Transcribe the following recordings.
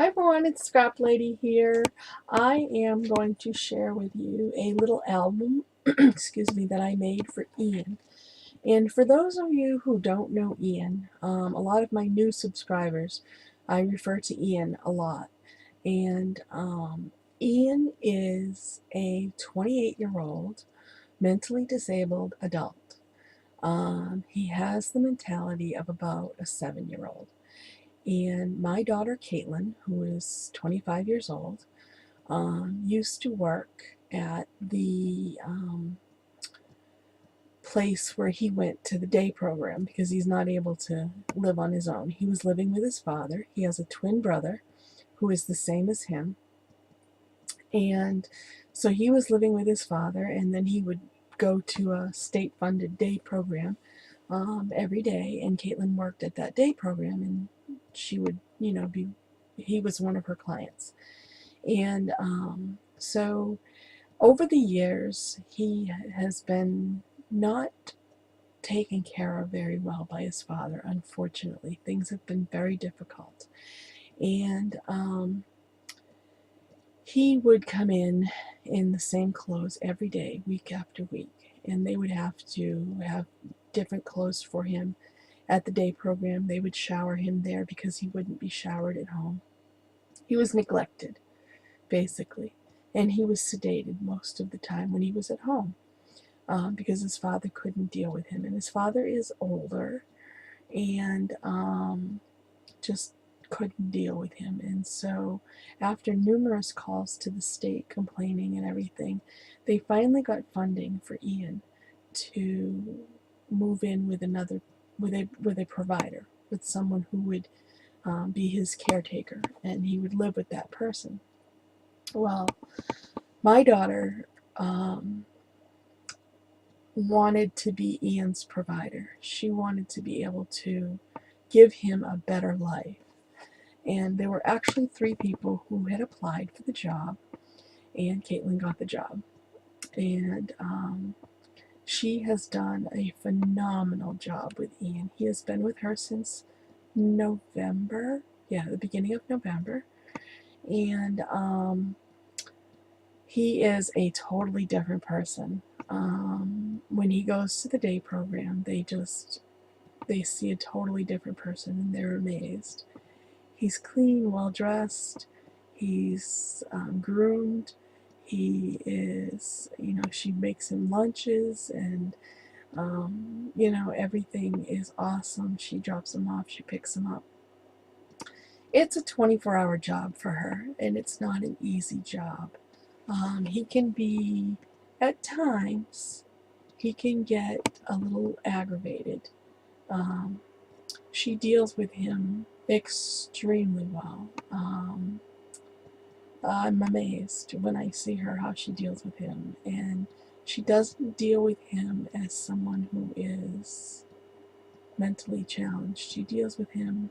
Hi everyone, it's Scrap Lady here. I am going to share with you a little album, excuse me, that I made for Ian. And for those of you who don't know Ian, a lot of my new subscribers, I refer to Ian a lot. And Ian is a 28-year-old mentally disabled adult. He has the mentality of about a 7-year-old. And my daughter Caitlin, who is 25 years old, used to work at the place where he went to the day program because he's not able to live on his own. He was living with his father. He has a twin brother who is the same as him. And so he was living with his father, and then he would go to a state-funded day program every day, and Caitlin worked at that day program, and she would, he was one of her clients. And so over the years, he has been not taken care of very well by his father, unfortunately. Things have been very difficult. And he would come in the same clothes every day, week after week, and they would have to have different clothes for him at the day program. They would shower him there because he wouldn't be showered at home. He was neglected, basically, and he was sedated most of the time when he was at home because his father couldn't deal with him. And his father is older and just couldn't deal with him. And so after numerous calls to the state complaining and everything, they finally got funding for Ian to move in with a provider, with someone who would be his caretaker, and he would live with that person. Well, my daughter wanted to be Ian's provider. She wanted to be able to give him a better life. And there were actually 3 people who had applied for the job, and Caitlin got the job. And she has done a phenomenal job with Ian. He has been with her since November, the beginning of November. And he is a totally different person. When he goes to the day program, they see a totally different person, and they're amazed. He's clean, well dressed. He's groomed. He is, she makes him lunches, and everything is awesome. She drops him off. She picks him up. It's a 24-hour job for her, and it's not an easy job. He can be, at times, he can get a little aggravated. She deals with him extremely well. I'm amazed when I see her how she deals with him, and she doesn't deal with him as someone who is mentally challenged. She deals with him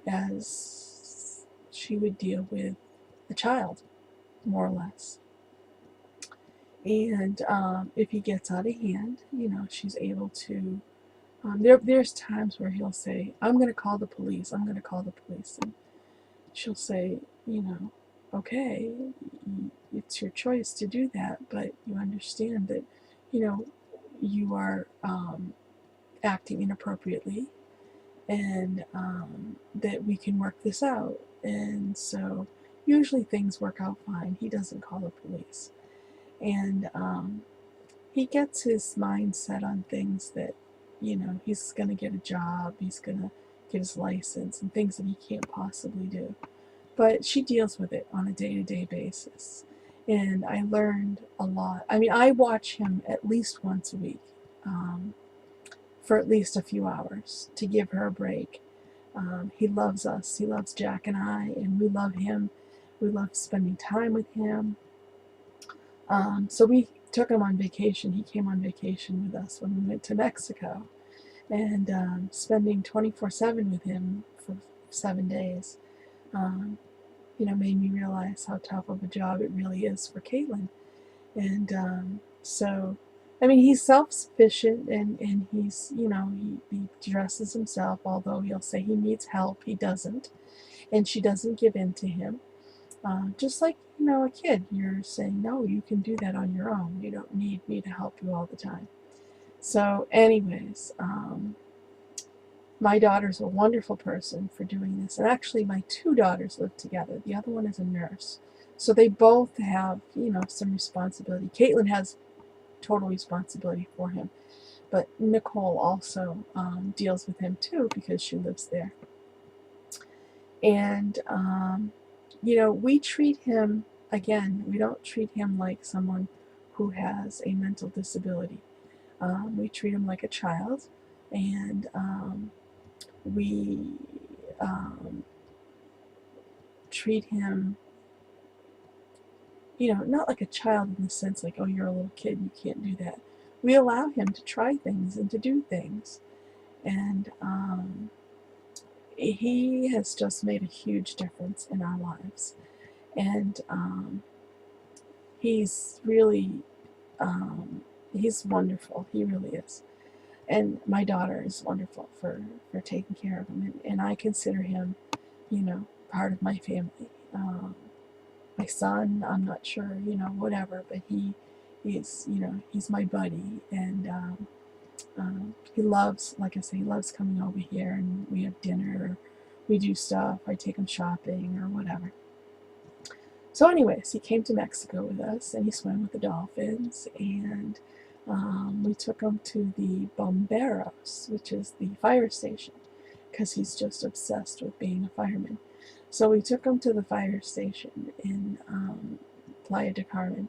as she would deal with a child, more or less. And if he gets out of hand, she's able to. There's times where he'll say, "I'm going to call the police. I'm going to call the police," and she'll say, "Okay, it's your choice to do that, but you understand that, you are acting inappropriately, and that we can work this out." And so usually things work out fine. He doesn't call the police. And he gets his mind set on things that, he's going to get a job, he's going to get his license, and things that he can't possibly do. But she deals with it on a day-to-day basis. And I learned a lot. I mean, I watch him at least once a week for at least a few hours to give her a break. He loves us. He loves Jack and I, and we love him. We love spending time with him. So we took him on vacation. He came on vacation with us when we went to Mexico. And spending 24/7 with him for 7 days, made me realize how tough of a job it really is for Caitlin. And so I mean, he's self-sufficient, and he's, he dresses himself, although he'll say he needs help, he doesn't. And she doesn't give in to him. Just like, a kid, you're saying, no, you can do that on your own. You don't need me to help you all the time. So, anyways, my daughter's a wonderful person for doing this. And actually, my two daughters live together. The other one is a nurse. So they both have, some responsibility. Caitlin has total responsibility for him. But Nicole also deals with him too because she lives there. And, we treat him, again, we don't treat him like someone who has a mental disability. We treat him like a child, and we treat him, not like a child in the sense like, oh, you're a little kid, you can't do that. We allow him to try things and to do things. And he has just made a huge difference in our lives. And he's really, he's wonderful. He really is. And my daughter is wonderful for taking care of him. And I consider him, part of my family. My son, I'm not sure, whatever, but he's, he's my buddy. And he loves, like I say, he loves coming over here, and we have dinner, or we do stuff, I take him shopping or whatever. So anyways, he came to Mexico with us, and he swam with the dolphins, and we took him to the Bomberos, which is the fire station, because he's just obsessed with being a fireman. So we took him to the fire station in Playa del Carmen,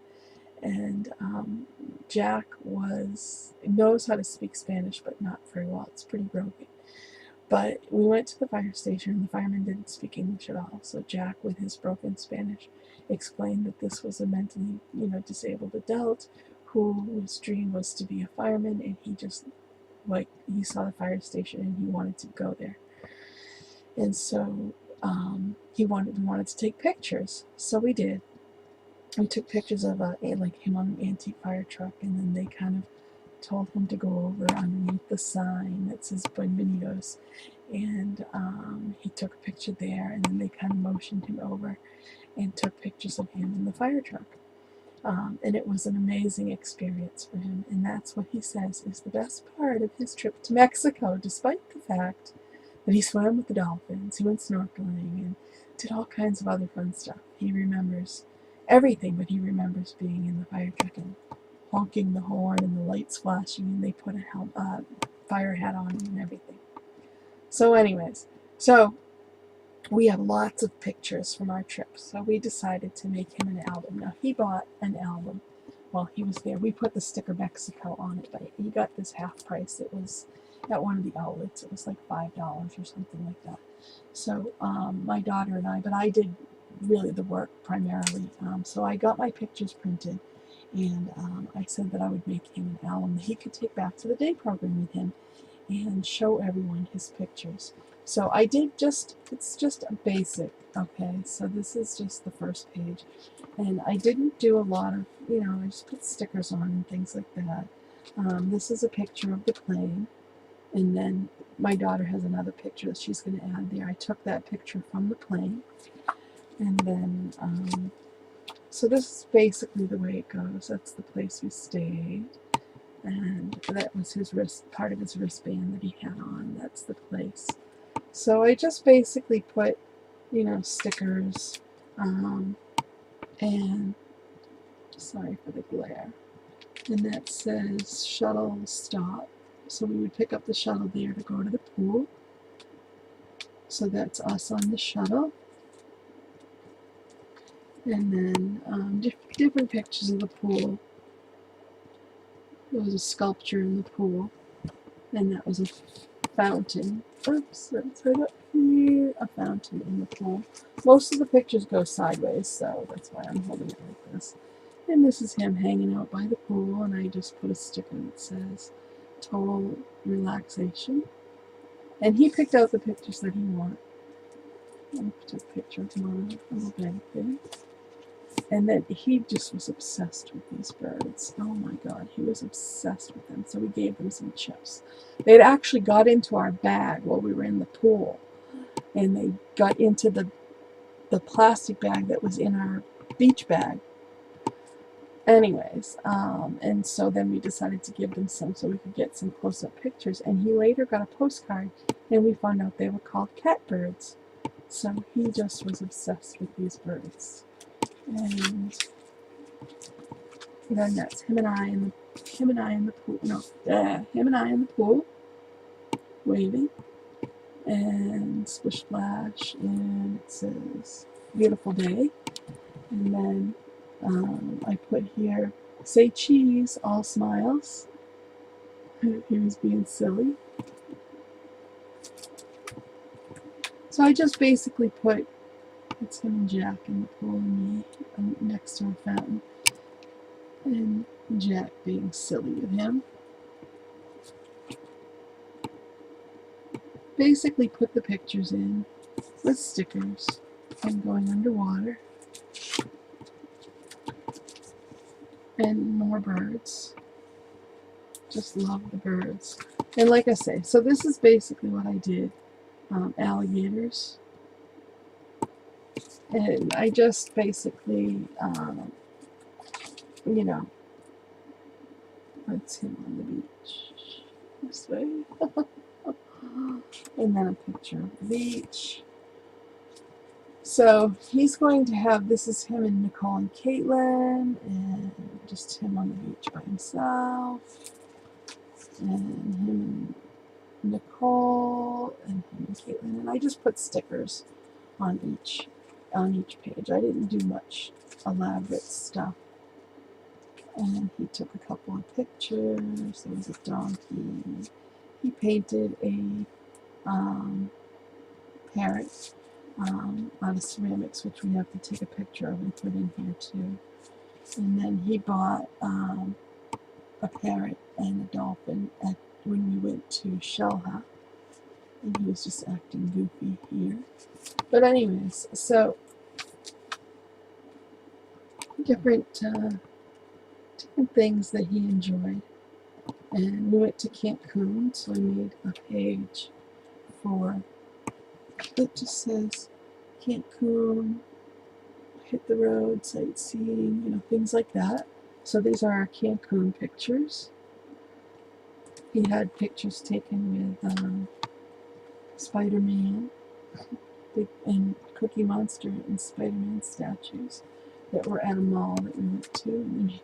and Jack knows how to speak Spanish, but not very well. It's pretty broken. But we went to the fire station, and the fireman didn't speak English at all. So Jack, with his broken Spanish, explained that this was a mentally, disabled adult whose dream was to be a fireman, and he just, he saw the fire station and he wanted to go there. And so we wanted to take pictures. So we did. We took pictures of him on an antique fire truck, and then they kind of told him to go over underneath the sign that says Bienvenidos, and he took a picture there, and then they kind of motioned him over and took pictures of him in the fire truck. And it was an amazing experience for him, and that's what he says is the best part of his trip to Mexico, despite the fact that he swam with the dolphins, he went snorkeling, and did all kinds of other fun stuff. He remembers everything, but he remembers being in the fire truck and honking the horn and the lights flashing, and they put a fire hat on and everything. So anyways, we have lots of pictures from our trip, so we decided to make him an album. Now, he bought an album while he was there. We put the sticker Mexico on it, but he got this half price. It was at one of the outlets. It was like $5 or something like that. So my daughter and I, but I did really the work primarily. So I got my pictures printed, and I said that I would make him an album that he could take back to the day program with him and show everyone his pictures. So I did it's just a basic, okay, so this is just the first page. And I didn't do a lot of, I just put stickers on and things like that. This is a picture of the plane, and then my daughter has another picture that she's going to add there. I took that picture from the plane, and then, so this is basically the way it goes. That's the place we stayed. And that was part of his wristband that he had on. That's the place. So I just basically put, stickers, and sorry for the glare. And that says shuttle stop. So we would pick up the shuttle there to go to the pool. So that's us on the shuttle. And then different pictures of the pool. There was a sculpture in the pool, and that was a fountain. Oops, that's right up here. A fountain in the pool. Most of the pictures go sideways, so that's why I'm holding it like this. And this is him hanging out by the pool, and I just put a sticker that says total relaxation. And he picked out the pictures that he wanted. I took a picture of him on a little bag there. And then he just was obsessed with these birds. Oh my God, he was obsessed with them. So we gave them some chips. They'd actually got into our bag while we were in the pool. And they got into the plastic bag that was in our beach bag. Anyways, and so then we decided to give them some so we could get some close-up pictures. And he later got a postcard, and we found out they were called catbirds. So he just was obsessed with these birds. And then that's him and I in the pool. No, him and I in the pool, waving, and splish splash, and it says beautiful day. And then I put here, say cheese, all smiles. He was being silly. So I just basically put, it's him and Jack in the pool and me next to a fountain. And Jack being silly with him. Basically put the pictures in with stickers and going underwater. And more birds. Just love the birds. And like I say, so this is basically what I did. Alligators. And I just basically, you know, that's him on the beach. This way. And then a picture of the beach. So he's going to have, this is him and Nicole and Caitlin, and just him on the beach by himself, and him and Nicole, and him and Caitlin, and I just put stickers on each page. I didn't do much elaborate stuff. And he took a couple of pictures. There was a donkey. He painted a parrot out of ceramics, which we have to take a picture of and put in here too. And then he bought a parrot and a dolphin when we went to Shellha, and he was just acting goofy here. But anyways, so different things that he enjoyed. And we went to Cancun, so I made a page for it. Just says Cancun, hit the road, sightseeing, you know, things like that. So these are our Cancun pictures. He had pictures taken with Spider-Man and Cookie Monster and Spider-Man statues that were at a mall that we went to. And then he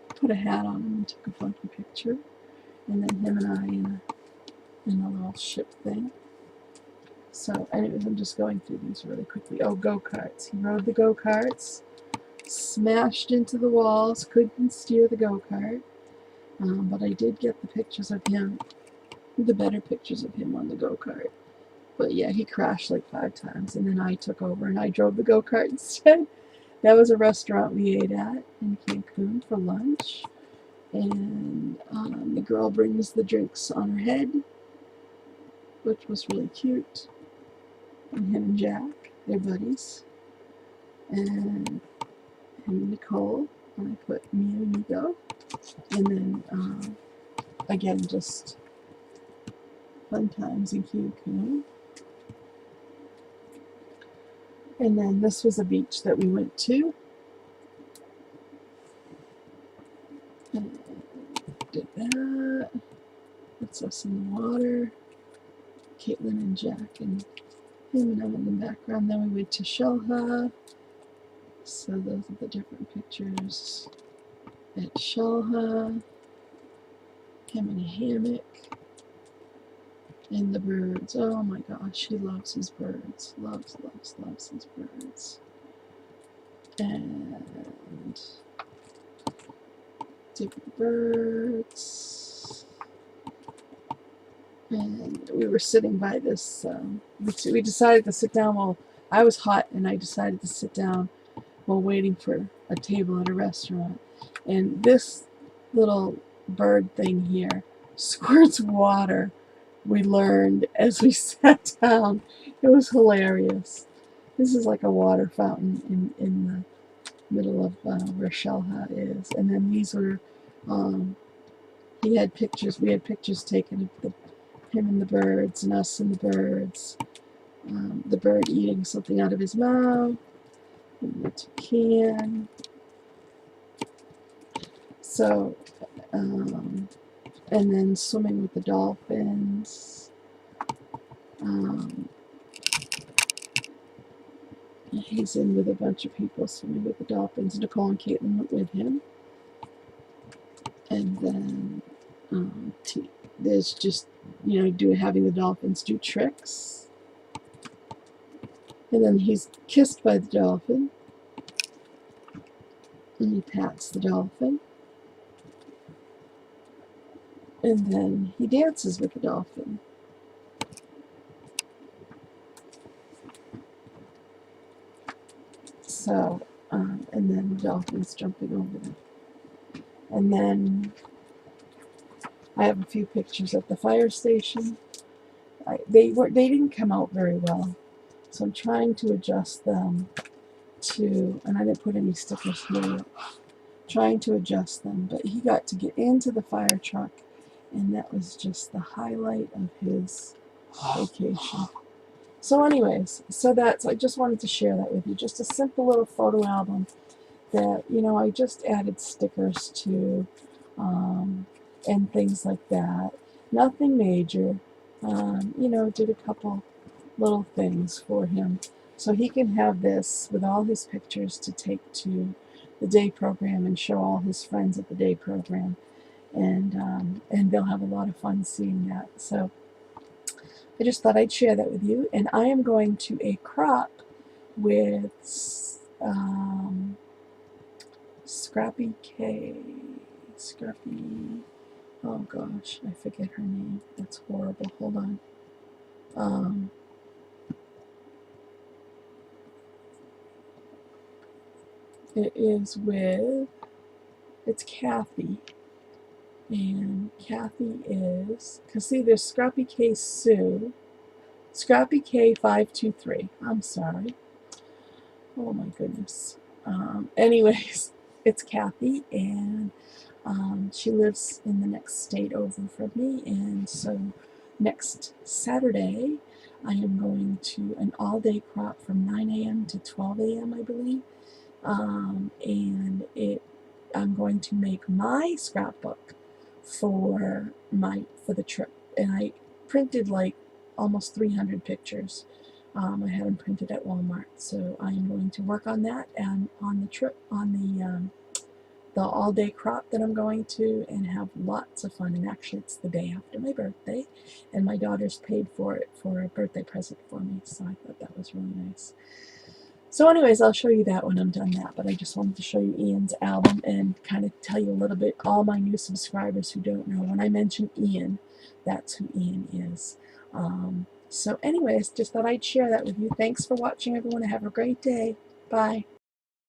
put a hat on him and took a funky picture. And then him and I in a little ship thing. So, anyways, I'm just going through these really quickly. Oh, go-karts. He rode the go-karts, smashed into the walls, couldn't steer the go-kart. But I did get the pictures of him, the better pictures of him on the go-kart. But yeah, he crashed like 5 times, and then I took over and I drove the go-kart instead. That was a restaurant we ate at in Cancun for lunch. And the girl brings the drinks on her head, which was really cute. And him and Jack, they're buddies. And him and Nicole, and I put me and Nico. And then, again, just fun times in Cancun. And then this was a beach that we went to. And did that. That's us in the water. Caitlin and Jack and him and I in the background. Then we went to Shellha. So those are the different pictures at Shellha. Him in a hammock. And the birds. Oh my gosh, he loves his birds. Loves his birds. And different birds. And we were sitting by this, we decided to sit down while, I was hot and I decided to sit down while waiting for a table at a restaurant. And this little bird thing here squirts water, we learned as we sat down. It was hilarious. This is like a water fountain in middle of where Shellhat is. And then these were, he had pictures, we had pictures taken of him and the birds, and us and the birds. The bird eating something out of his mouth, and the toucan. So, and then swimming with the dolphins. He's in with a bunch of people swimming with the dolphins. Nicole and Caitlin went with him. And then there's just, having the dolphins do tricks. And then he's kissed by the dolphin. And he pats the dolphin. And then he dances with the dolphin. So, and then the dolphin's jumping over them. And then I have a few pictures at the fire station. They didn't come out very well, so I'm trying to adjust them to, and I didn't put any stickers here yet. Trying to adjust them, but he got to get into the fire truck, and that was just the highlight of his vacation. So anyways, I just wanted to share that with you. Just a simple little photo album that, I just added stickers to, and things like that. Nothing major. Did a couple little things for him. So he can have this with all his pictures to take to the day program and show all his friends at the day program. And they'll have a lot of fun seeing that. So I just thought I'd share that with you. And I am going to a crop with Scrappy K. Oh gosh, I forget her name. That's horrible. Hold on. It's Kathy. And Kathy is, because see, there's Scrappy K Sue. Scrappy K 523. I'm sorry. Oh my goodness. Anyways, it's Kathy, and she lives in the next state over from me, and so next Saturday I am going to an all-day crop from 9 a.m. to 12 a.m. I believe, and I'm going to make my scrapbook for the trip, and I printed like almost 300 pictures. I had them printed at Walmart, so I am going to work on that and on the trip, on the all-day crop that I'm going to, and have lots of fun. And actually, it's the day after my birthday, and my daughter's paid for it for a birthday present for me, so I thought that was really nice. So anyways, I'll show you that when I'm done that, but I just wanted to show you Ian's album and kind of tell you a little bit, all my new subscribers who don't know, when I mention Ian, that's who Ian is. So anyways, just thought I'd share that with you. Thanks for watching, everyone. Have a great day. Bye.